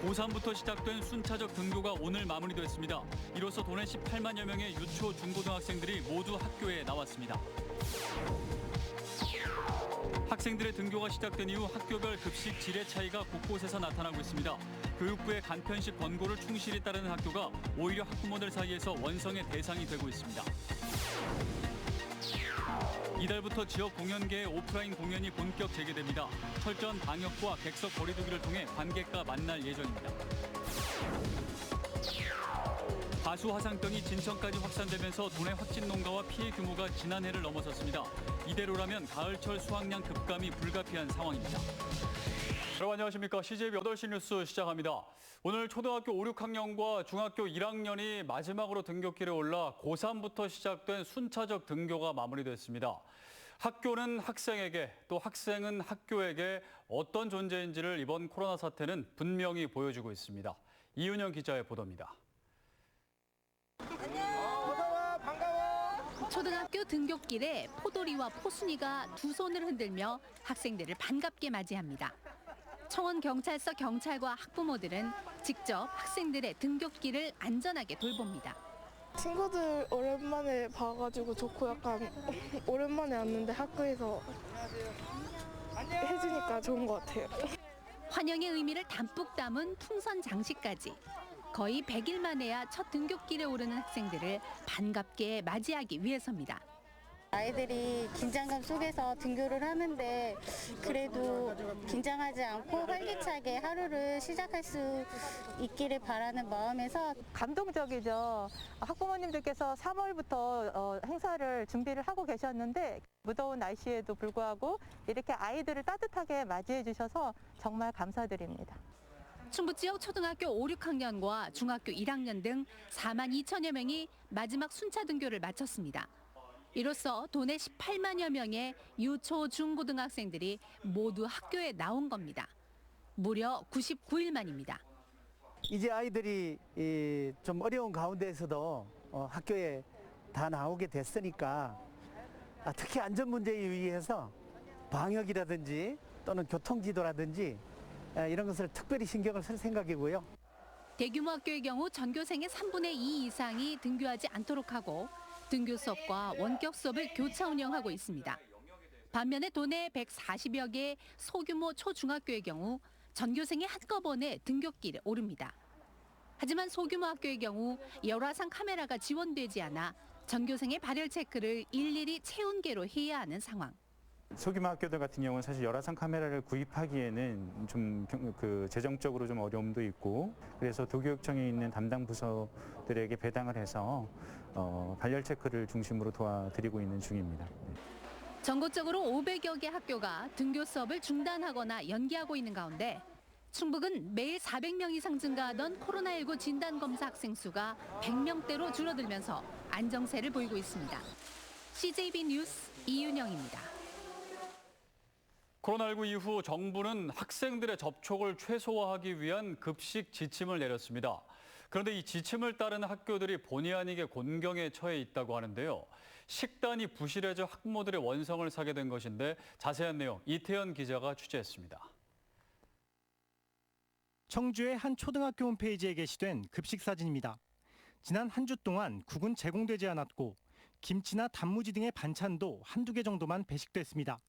고3부터 시작된 순차적 등교가 오늘 마무리됐습니다. 이로써 도내 18만여 명의 유초, 중고등학생들이 모두 학교에 나왔습니다. 학생들의 등교가 시작된 이후 학교별 급식 질의 차이가 곳곳에서 나타나고 있습니다. 교육부의 간편식 권고를 충실히 따르는 학교가 오히려 학부모들 사이에서 원성의 대상이 되고 있습니다. 이달부터 지역 공연계의 오프라인 공연이 본격 재개됩니다. 철저한 방역과 객석 거리 두기를 통해 관객과 만날 예정입니다. 가수 화상병이 진천까지 확산되면서 도내 확진 농가와 피해 규모가 지난해를 넘어섰습니다. 이대로라면 가을철 수확량 급감이 불가피한 상황입니다. 여러분 안녕하십니까. CJB 8시 뉴스 시작합니다. 오늘 초등학교 5, 6학년과 중학교 1학년이 마지막으로 등교길에 올라 고3부터 시작된 순차적 등교가 마무리됐습니다. 학교는 학생에게 또 학생은 학교에게 어떤 존재인지를 이번 코로나 사태는 분명히 보여주고 있습니다. 이윤영 기자의 보도입니다. 초등학교 등교길에 포도리와 포순이가 두 손을 흔들며 학생들을 반갑게 맞이합니다. 청원경찰서 경찰과 학부모들은 직접 학생들의 등교길을 안전하게 돌봅니다. 친구들 오랜만에 봐가지고 좋고 약간 오랜만에 왔는데 학교에서 해주니까 좋은 것 같아요. 환영의 의미를 담뿍 담은 풍선 장식까지. 거의 100일 만에야 첫 등교길에 오르는 학생들을 반갑게 맞이하기 위해서입니다. 아이들이 긴장감 속에서 등교를 하는데 그래도 긴장하지 않고 활기차게 하루를 시작할 수 있기를 바라는 마음에서 감동적이죠. 학부모님들께서 3월부터 행사를 준비를 하고 계셨는데 무더운 날씨에도 불구하고 이렇게 아이들을 따뜻하게 맞이해 주셔서 정말 감사드립니다. 충북 지역 초등학교 5, 6학년과 중학교 1학년 등 4만 2천여 명이 마지막 순차 등교를 마쳤습니다. 이로써 도내 18만여 명의 유초, 중고등학생들이 모두 학교에 나온 겁니다. 무려 99일 만입니다. 이제 아이들이 좀 어려운 가운데에서도 학교에 다 나오게 됐으니까 특히 안전 문제에 의해서 방역이라든지 또는 교통지도라든지 이런 것을 특별히 신경을 쓸 생각이고요. 대규모 학교의 경우 전교생의 3분의 2 이상이 등교하지 않도록 하고 등교 수업과 원격 수업을 교차 운영하고 있습니다. 반면에 도내 140여 개의 소규모 초중학교의 경우 전교생이 한꺼번에 등교길에 오릅니다. 하지만 소규모 학교의 경우 열화상 카메라가 지원되지 않아 전교생의 발열 체크를 일일이 체온계로 해야 하는 상황. 소규모 학교들 같은 경우는 사실 열화상 카메라를 구입하기에는 좀 재정적으로 좀 어려움도 있고 그래서 도교육청에 있는 담당 부서들에게 배당을 해서 발열 체크를 중심으로 도와드리고 있는 중입니다. 전국적으로 500여 개 학교가 등교 수업을 중단하거나 연기하고 있는 가운데 충북은 매일 400명 이상 증가하던 코로나19 진단검사 학생 수가 100명대로 줄어들면서 안정세를 보이고 있습니다. CJB 뉴스 이윤영입니다. 코로나19 이후 정부는 학생들의 접촉을 최소화하기 위한 급식 지침을 내렸습니다. 그런데 이 지침을 따르는 학교들이 본의 아니게 곤경에 처해 있다고 하는데요. 식단이 부실해져 학부모들의 원성을 사게 된 것인데 자세한 내용 이태현 기자가 취재했습니다. 청주의 한 초등학교 홈페이지에 게시된 급식 사진입니다. 지난 한 주 동안 국은 제공되지 않았고 김치나 단무지 등의 반찬도 한두 개 정도만 배식됐습니다.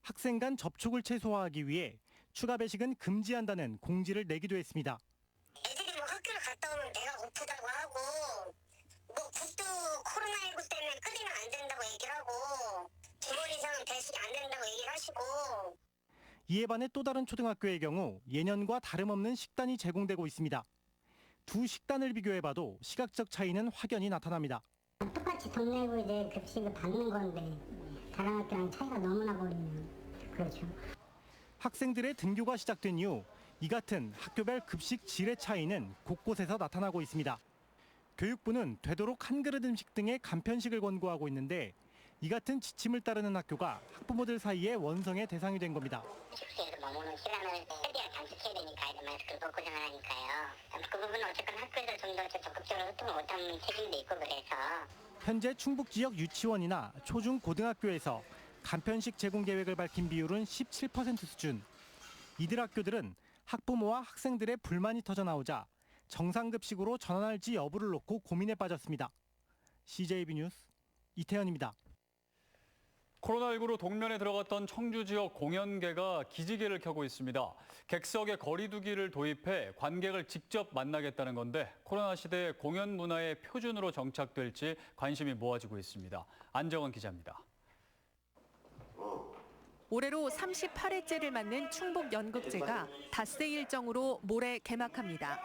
학생 간 접촉을 최소화하기 위해 추가 배식은 금지한다는 공지를 내기도 했습니다. 애들이 뭐 학교를 갔다 오면 배가 고프다고 하고 뭐 국도 코로나19 때문에 끓이면 안 된다고 얘기를 하고 2번 이상은 배식이 안 된다고 얘기를 하시고 이에 반해 또 다른 초등학교의 경우 예년과 다름없는 식단이 제공되고 있습니다. 두 식단을 비교해봐도 시각적 차이는 확연히 나타납니다. 똑같이 돈 내고 이제 급식을 받는 건데 다른 학교랑 차이가 너무 나버리면 그렇죠. 학생들의 등교가 시작된 이후 이 같은 학교별 급식 질의 차이는 곳곳에서 나타나고 있습니다. 교육부는 되도록 한 그릇 음식 등의 간편식을 권고하고 있는데 이 같은 지침을 따르는 학교가 학부모들 사이에 원성의 대상이 된 겁니다. 숙소에서 머무는 시간을 최대한 단축해야 되니까 이제 마스크를 벗고 생활하니까요. 그 부분은 어쨌건 학교에서 좀 더 적극적으로 소통을 못하는 책임도 있고 그래서 현재 충북 지역 유치원이나 초중 고등학교에서 간편식 제공 계획을 밝힌 비율은 17% 수준. 이들 학교들은 학부모와 학생들의 불만이 터져 나오자 정상급식으로 전환할지 여부를 놓고 고민에 빠졌습니다. CJB 뉴스 이태현입니다. 코로나19로 동면에 들어갔던 청주 지역 공연계가 기지개를 켜고 있습니다. 객석에 거리두기를 도입해 관객을 직접 만나겠다는 건데 코로나 시대의 공연 문화의 표준으로 정착될지 관심이 모아지고 있습니다. 안정원 기자입니다. 올해로 38회째를 맞는 충북연극제가 닷새 일정으로 모레 개막합니다.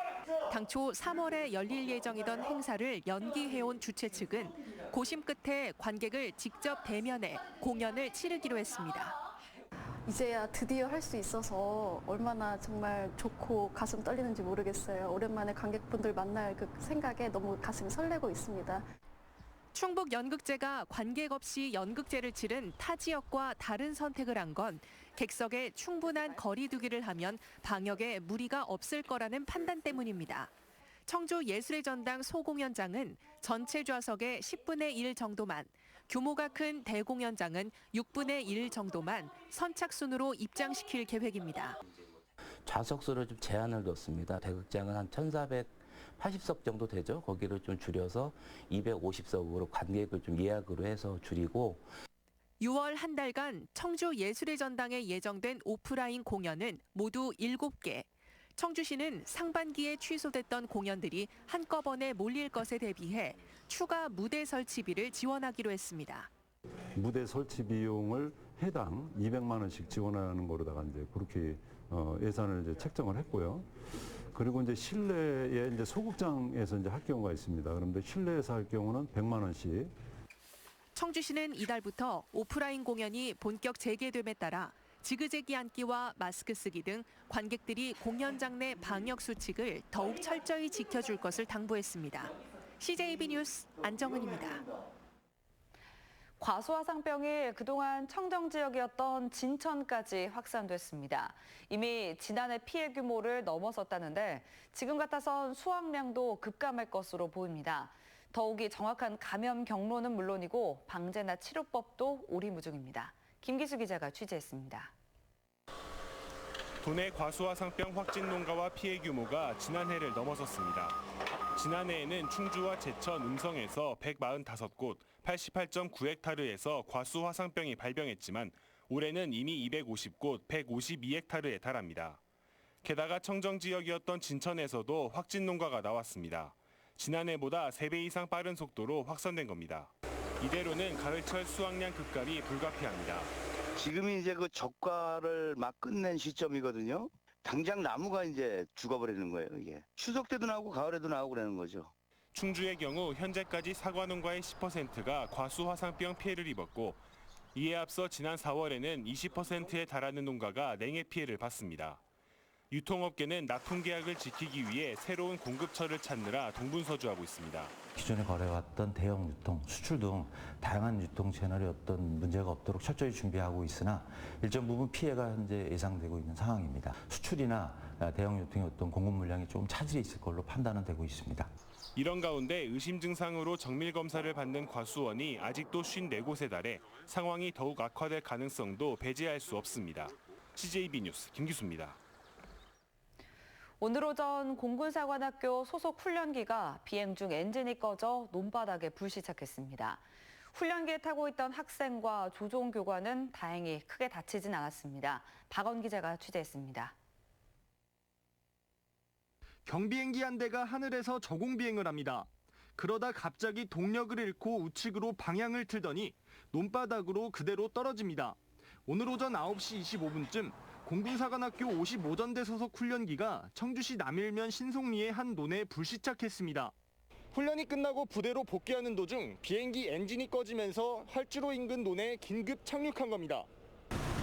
당초 3월에 열릴 예정이던 행사를 연기해온 주최 측은 고심 끝에 관객을 직접 대면해 공연을 치르기로 했습니다. 이제야 드디어 할 수 있어서 얼마나 정말 좋고 가슴 떨리는지 모르겠어요. 오랜만에 관객분들 만날 그 생각에 너무 가슴이 설레고 있습니다. 충북연극제가 관객 없이 연극제를 치른 타 지역과 다른 선택을 한 건 객석에 충분한 거리두기를 하면 방역에 무리가 없을 거라는 판단 때문입니다. 청주 예술의 전당 소공연장은 전체 좌석의 10분의 1 정도만, 규모가 큰 대공연장은 6분의 1 정도만 선착순으로 입장시킬 계획입니다. 좌석수를 좀 제한을 뒀습니다. 대극장은 한 1,480석 정도 되죠. 거기를 좀 줄여서 250석으로 관객을 좀 예약으로 해서 줄이고 6월 한 달간 청주 예술의 전당에 예정된 오프라인 공연은 모두 7개. 청주시는 상반기에 취소됐던 공연들이 한꺼번에 몰릴 것에 대비해 추가 무대 설치비를 지원하기로 했습니다. 무대 설치 비용을 해당 200만 원씩 지원하는 거로다가 이제 그렇게 예산을 이제 책정을 했고요. 그리고 이제 실내에 이제 소극장에서 이제 할 경우가 있습니다. 그런데 실내에서 할 경우는 100만 원씩. 청주시는 이달부터 오프라인 공연이 본격 재개됨에 따라 지그재기 앉기와 마스크 쓰기 등 관객들이 공연장 내 방역 수칙을 더욱 철저히 지켜줄 것을 당부했습니다. CJB 뉴스 안정은입니다. 과수화상병이 그동안 청정 지역이었던 진천까지 확산됐습니다. 이미 지난해 피해 규모를 넘어섰다는데 지금 같아선 수확량도 급감할 것으로 보입니다. 더욱이 정확한 감염 경로는 물론이고 방제나 치료법도 오리무중입니다. 김기수 기자가 취재했습니다. 도내 과수화상병 확진 농가와 피해 규모가 지난해를 넘어섰습니다. 지난해에는 충주와 제천, 음성에서 145곳, 88.9헥타르에서 과수화상병이 발병했지만 올해는 이미 250곳, 152헥타르에 달합니다. 게다가 청정 지역이었던 진천에서도 확진 농가가 나왔습니다. 지난해보다 3배 이상 빠른 속도로 확산된 겁니다. 이대로는 가을철 수확량 급감이 불가피합니다. 지금이 이제 그 적과를 막 끝낸 시점이거든요. 당장 나무가 이제 죽어버리는 거예요, 이게. 추석 때도 나오고 가을에도 나오고 그러는 거죠. 충주의 경우 현재까지 사과 농가의 10%가 과수화상병 피해를 입었고 이에 앞서 지난 4월에는 20%에 달하는 농가가 냉해 피해를 봤습니다. 유통업계는 납품 계약을 지키기 위해 새로운 공급처를 찾느라 동분서주하고 있습니다. 기존에 거래해왔던 대형 유통, 수출 등 다양한 유통 채널에 어떤 문제가 없도록 철저히 준비하고 있으나 일정 부분 피해가 현재 예상되고 있는 상황입니다. 수출이나 대형 유통의 어떤 공급 물량이 좀 차질이 있을 걸로 판단은 되고 있습니다. 이런 가운데 의심 증상으로 정밀 검사를 받는 과수원이 아직도 54곳에 달해 상황이 더욱 악화될 가능성도 배제할 수 없습니다. CJB 뉴스 김기수입니다. 오늘 오전 공군사관학교 소속 훈련기가 비행 중 엔진이 꺼져 논바닥에 불시착했습니다. 훈련기에 타고 있던 학생과 조종교관은 다행히 크게 다치진 않았습니다. 박원 기자가 취재했습니다. 경비행기 한 대가 하늘에서 저공 비행을 합니다. 그러다 갑자기 동력을 잃고 우측으로 방향을 틀더니 논바닥으로 그대로 떨어집니다. 오늘 오전 9시 25분쯤 공군사관학교 55전대 소속 훈련기가 청주시 남일면 신송리의 한 논에 불시착했습니다. 훈련이 끝나고 부대로 복귀하는 도중 비행기 엔진이 꺼지면서 활주로 인근 논에 긴급 착륙한 겁니다.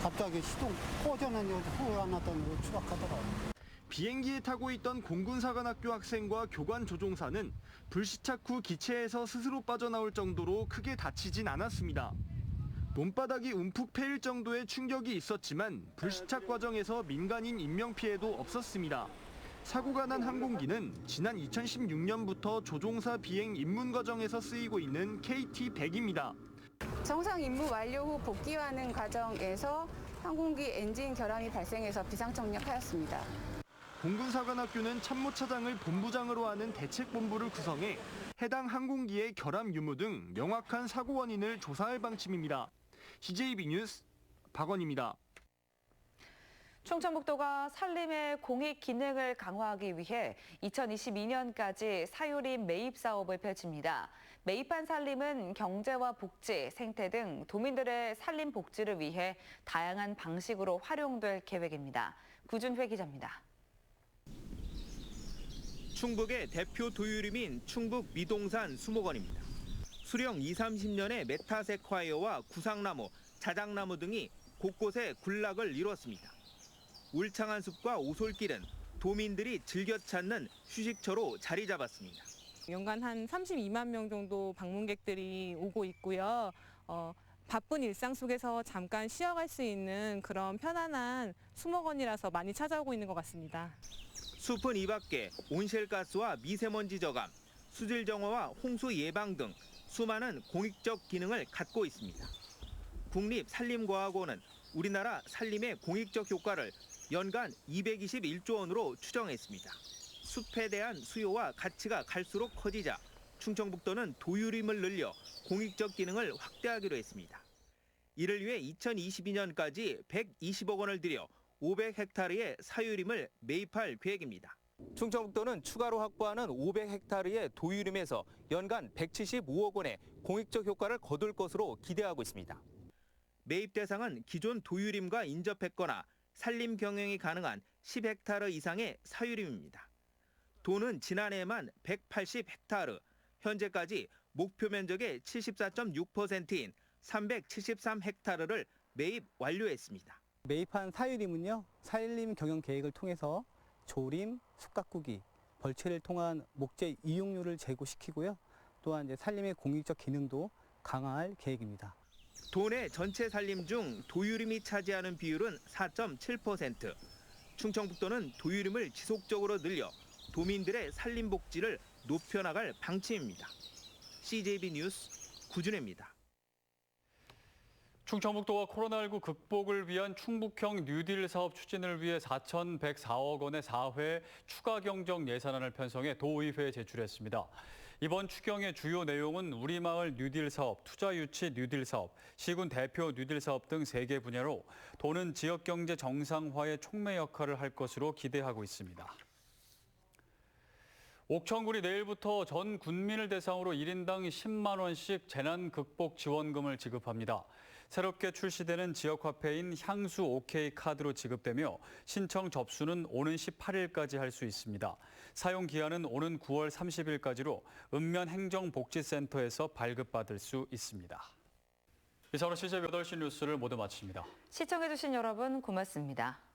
갑자기 시동 꺼져는 후회 안 났더니 추락하더라고요. 비행기에 타고 있던 공군사관학교 학생과 교관 조종사는 불시착 후 기체에서 스스로 빠져나올 정도로 크게 다치진 않았습니다. 논바닥이 움푹 패일 정도의 충격이 있었지만 불시착 과정에서 민간인 인명피해도 없었습니다. 사고가 난 항공기는 지난 2016년부터 조종사 비행 입문 과정에서 쓰이고 있는 KT-100입니다. 정상 임무 완료 후 복귀하는 과정에서 항공기 엔진 결함이 발생해서 비상착륙하였습니다. 공군사관학교는 참모차장을 본부장으로 하는 대책본부를 구성해 해당 항공기의 결함 유무 등 명확한 사고 원인을 조사할 방침입니다. CJB 뉴스 박원입니다. 충청북도가 산림의 공익 기능을 강화하기 위해 2022년까지 사유림 매입 사업을 펼칩니다. 매입한 산림은 경제와 복지, 생태 등 도민들의 산림 복지를 위해 다양한 방식으로 활용될 계획입니다. 구준회 기자입니다. 충북의 대표 도유림인 충북 미동산 수목원입니다. 수령 20-30년의 메타세콰이어와 구상나무, 자작나무 등이 곳곳에 군락을 이뤘습니다. 울창한 숲과 오솔길은 도민들이 즐겨 찾는 휴식처로 자리 잡았습니다. 연간 한 32만 명 정도 방문객들이 오고 있고요. 바쁜 일상 속에서 잠깐 쉬어갈 수 있는 그런 편안한 수목원이라서 많이 찾아오고 있는 것 같습니다. 숲은 이 밖에 온실가스와 미세먼지 저감, 수질 정화와 홍수 예방 등 수많은 공익적 기능을 갖고 있습니다. 국립산림과학원은 우리나라 산림의 공익적 효과를 연간 221조 원으로 추정했습니다. 숲에 대한 수요와 가치가 갈수록 커지자 충청북도는 도유림을 늘려 공익적 기능을 확대하기로 했습니다. 이를 위해 2022년까지 120억 원을 들여 500헥타르의 사유림을 매입할 계획입니다. 충청북도는 추가로 확보하는 500헥타르의 도유림에서 연간 175억 원의 공익적 효과를 거둘 것으로 기대하고 있습니다. 매입 대상은 기존 도유림과 인접했거나 산림 경영이 가능한 10헥타르 이상의 사유림입니다. 도는 지난해에만 180헥타르, 현재까지 목표 면적의 74.6%인 373헥타르를 매입 완료했습니다. 매입한 사유림은요, 산림 경영 계획을 통해서 조림, 숲 가꾸기, 벌채를 통한 목재 이용료를 제고시키고요. 또한 이제 산림의 공익적 기능도 강화할 계획입니다. 도내 전체 산림 중 도유림이 차지하는 비율은 4.7%. 충청북도는 도유림을 지속적으로 늘려 도민들의 산림 복지를 높여나갈 방침입니다. CJB 뉴스 구준혜입니다. 충청북도와 코로나19 극복을 위한 충북형 뉴딜 사업 추진을 위해 4,104억 원의 4회 추가 경정 예산안을 편성해 도의회에 제출했습니다. 이번 추경의 주요 내용은 우리마을 뉴딜 사업, 투자유치 뉴딜 사업, 시군 대표 뉴딜 사업 등 3개 분야로 도는 지역경제 정상화의 촉매 역할을 할 것으로 기대하고 있습니다. 옥천군이 내일부터 전 군민을 대상으로 1인당 10만 원씩 재난 극복 지원금을 지급합니다. 새롭게 출시되는 지역화폐인 향수 OK 카드로 지급되며 신청 접수는 오는 18일까지 할 수 있습니다. 사용 기한은 오는 9월 30일까지로 읍면행정복지센터에서 발급받을 수 있습니다. 이상으로 CJB 8시 뉴스를 모두 마칩니다. 시청해주신 여러분 고맙습니다.